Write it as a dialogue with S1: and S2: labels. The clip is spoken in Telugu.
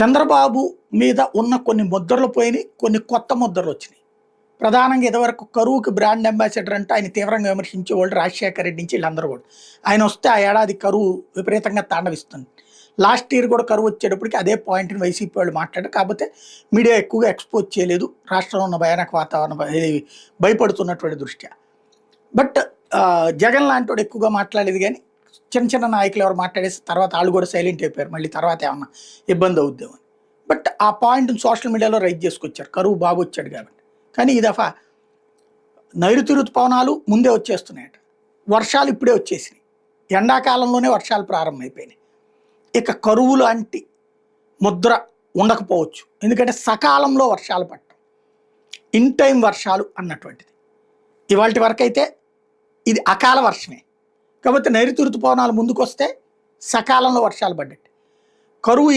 S1: చంద్రబాబు మీద ఉన్న కొన్ని ముద్రలు పోయినాయి, కొన్ని కొత్త ముద్రలు వచ్చినాయి. ప్రధానంగా ఇదివరకు కరువుకి బ్రాండ్ అంబాసిడర్ అంటే ఆయన తీవ్రంగా విమర్శించేవాళ్ళు రాజశేఖర రెడ్డి నుంచి వీళ్ళందరూ కూడా. ఆయన వస్తే ఆ ఏడాది కరువు విపరీతంగా తాండవిస్తుంది. లాస్ట్ ఇయర్ కూడా కరువు వచ్చేటప్పటికి అదే పాయింట్ని వైసీపీ వాళ్ళు మాట్లాడారు. కాకపోతే మీడియా ఎక్కువగా ఎక్స్పోజ్ చేయలేదు రాష్ట్రంలో ఉన్న భయానక వాతావరణం భయపడుతున్నటువంటి దృష్ట్యా. బట్ జగన్ లాంటి వాడు ఎక్కువగా మాట్లాడేది, కానీ చిన్న చిన్న నాయకులు ఎవరు మాట్లాడేసి తర్వాత వాళ్ళు కూడా సైలెంట్ అయిపోయారు. మళ్ళీ తర్వాత ఏమన్నా ఇబ్బంది అవుద్దామని. బట్ ఆ పాయింట్ని సోషల్ మీడియాలో రైజ్ చేసుకొచ్చారు, కరువు బాగా వచ్చాడు కాబట్టి. కానీ ఈ దఫా నైరుతి ఋతుపవనాలు ముందే వచ్చేస్తున్నాయట, వర్షాలు ఇప్పుడే వచ్చేసినాయి, ఎండాకాలంలోనే వర్షాలు ప్రారంభమైపోయినాయి. ఇక కరువు లాంటి ముద్ర ఉండకపోవచ్చు, ఎందుకంటే సకాలంలో వర్షాలు పడటం, ఇన్ టైం వర్షాలు అన్నటువంటిది. ఇవాళ వరకు అయితే ఇది అకాల వర్షమే, కాబట్టి నైరుతి ఋతుపవనాలు ముందుకు వస్తే సకాలంలో వర్షాలు పడ్డట్టు. కరువు